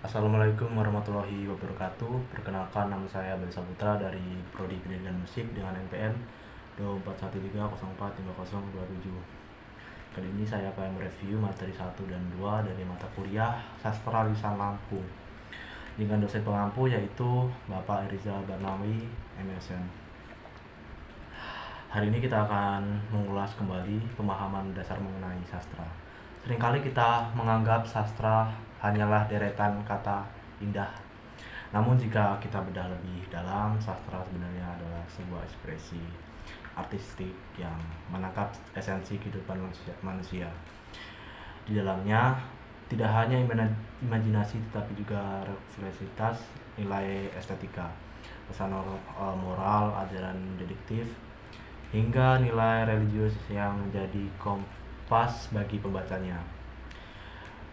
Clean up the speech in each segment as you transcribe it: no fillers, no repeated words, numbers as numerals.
Assalamualaikum warahmatullahi wabarakatuh. Perkenalkan, nama saya Ben Saputra dari Prodi Pendidikan Musik dengan NPM 2413045027. Kali ini saya akan mereview materi 1 dan 2 dari mata kuliah Sastra Lisan Lampung dengan dosen pengampu yaitu Bapak Iriza Barnawi, MSN. Hari ini kita akan mengulas kembali pemahaman dasar mengenai sastra. Seringkali kita menganggap sastra hanyalah deretan kata indah. Namun jika kita bedah lebih dalam, sastra sebenarnya adalah sebuah ekspresi artistik yang menangkap esensi kehidupan manusia. Di dalamnya tidak hanya imajinasi tetapi juga refleksitas, nilai estetika, pesan moral, ajaran deduktif, hingga nilai religius yang menjadi kompas bagi pembacanya.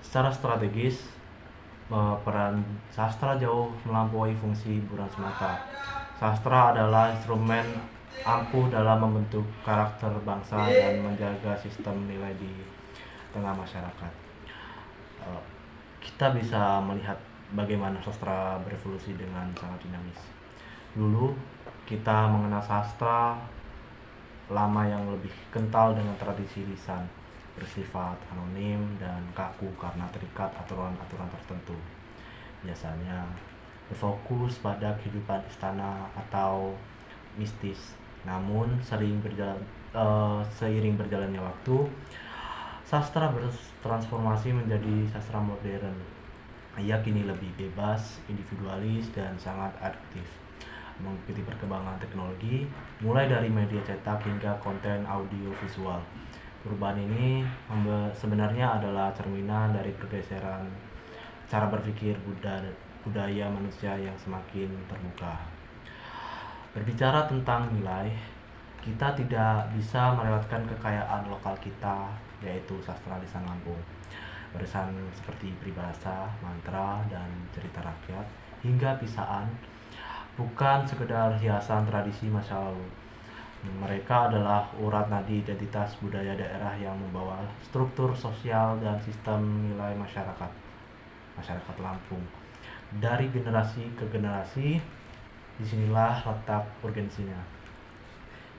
Secara strategis, peran sastra jauh melampaui fungsi hiburan semata. Sastra adalah instrumen ampuh dalam membentuk karakter bangsa dan menjaga sistem nilai di tengah masyarakat. Kita bisa melihat bagaimana sastra berevolusi dengan sangat dinamis. Dulu kita mengenal sastra lama yang lebih kental dengan tradisi lisan, bersifat anonim dan kaku karena terikat aturan-aturan tertentu. Biasanya berfokus pada kehidupan istana atau mistis. Namun seiring berjalannya waktu, sastra bertransformasi menjadi sastra modern. Ia kini lebih bebas, individualis, dan sangat aktif mengikuti perkembangan teknologi, mulai dari media cetak hingga konten audio visual. Perubahan ini sebenarnya adalah cerminan dari pergeseran cara berpikir budaya manusia yang semakin terbuka. Berbicara tentang nilai, kita tidak bisa melewatkan kekayaan lokal kita, yaitu sastra lisan Lampung. Barisan seperti peribahasa, mantra, dan cerita rakyat, hingga pisaan bukan sekedar hiasan tradisi masa lalu. Mereka adalah urat nadi identitas budaya daerah yang membawa struktur sosial dan sistem nilai masyarakat Lampung. Dari generasi ke generasi, disinilah letak urgensinya.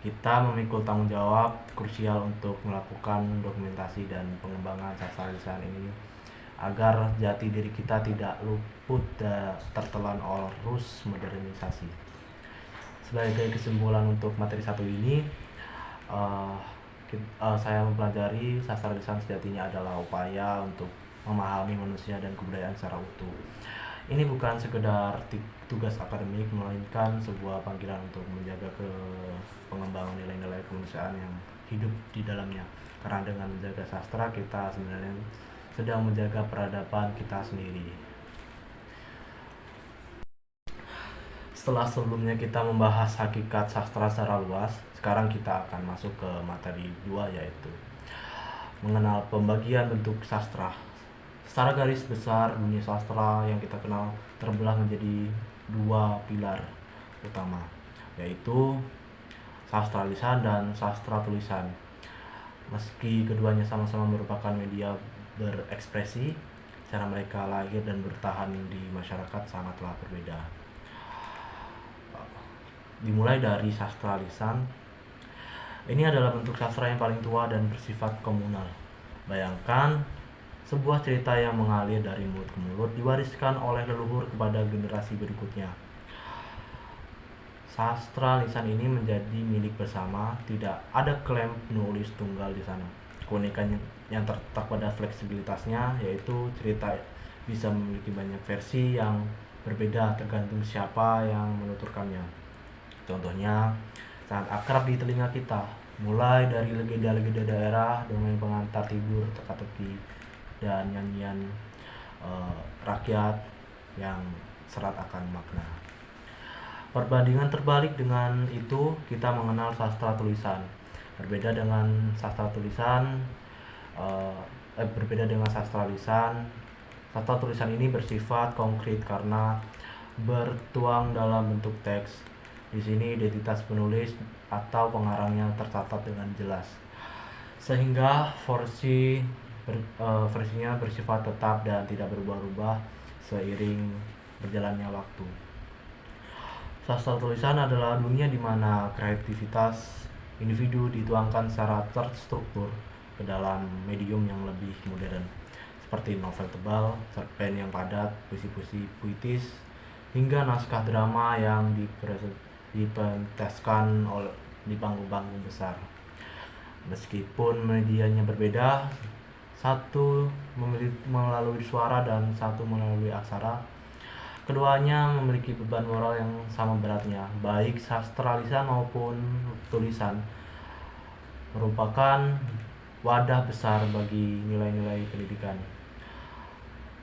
Kita memikul tanggung jawab krusial untuk melakukan dokumentasi dan pengembangan sastra lisan ini agar jati diri kita tidak luput tertelan arus modernisasi. Sebagai kesimpulan untuk materi 1 ini, saya mempelajari sastra lisan sejatinya adalah upaya untuk memahami manusia dan kebudayaan secara utuh. Ini bukan sekedar tugas akademik, melainkan sebuah panggilan untuk menjaga pengembangan nilai-nilai kemanusiaan yang hidup di dalamnya. Karena dengan menjaga sastra, kita sebenarnya sedang menjaga peradaban kita sendiri. Setelah sebelumnya kita membahas hakikat sastra secara luas, sekarang kita akan masuk ke materi 2, yaitu mengenal pembagian bentuk sastra. Secara garis besar, dunia sastra yang kita kenal terbelah menjadi 2 pilar utama, yaitu sastra lisan dan sastra tulisan. Meski keduanya sama-sama merupakan media berekspresi, cara mereka lahir dan bertahan di masyarakat sangatlah berbeda. Dimulai dari sastra lisan, ini adalah bentuk sastra yang paling tua dan bersifat komunal. Bayangkan sebuah cerita yang mengalir dari mulut ke mulut, diwariskan oleh leluhur kepada generasi berikutnya. Sastra lisan ini menjadi milik bersama, tidak ada klaim penulis tunggal di sana. Keunikan yang terletak pada fleksibilitasnya, yaitu cerita bisa memiliki banyak versi yang berbeda tergantung siapa yang menuturkannya. Contohnya sangat akrab di telinga kita, mulai dari legenda-legenda daerah, dongeng pengantar tidur, teka-teki, dan nyanyian rakyat yang serat akan makna. Perbandingan terbalik dengan itu, kita mengenal sastra tulisan. Berbeda dengan sastra lisan, sastra tulisan ini bersifat konkret karena bertuang dalam bentuk teks. Di sini identitas penulis atau pengarangnya tercatat dengan jelas, sehingga versinya bersifat tetap dan tidak berubah-ubah seiring berjalannya waktu. Sastra tulisan adalah dunia di mana kreativitas individu dituangkan secara terstruktur ke dalam medium yang lebih modern, seperti novel tebal, cerpen yang padat, puisi-puisi puitis, hingga naskah drama yang dipentaskan di panggung-panggung besar. Meskipun medianya berbeda, satu melalui suara dan satu melalui aksara, keduanya memiliki beban moral yang sama beratnya. Baik sastra lisan maupun tulisan merupakan wadah besar bagi nilai-nilai pendidikan,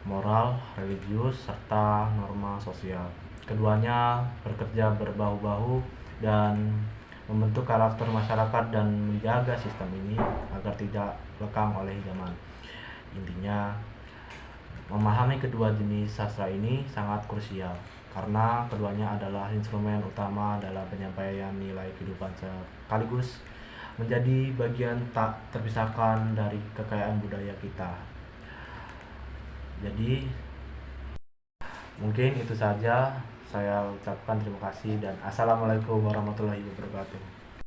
moral, religius, serta norma sosial. Keduanya bekerja berbahu-bahu dan membentuk karakter masyarakat dan menjaga sistem ini agar tidak lekang oleh zaman. Intinya, memahami kedua jenis sastra ini sangat krusial karena keduanya adalah instrumen utama dalam penyampaian nilai kehidupan sekaligus menjadi bagian tak terpisahkan dari kekayaan budaya kita. Jadi, mungkin itu saja. Saya ucapkan terima kasih dan assalamualaikum warahmatullahi wabarakatuh.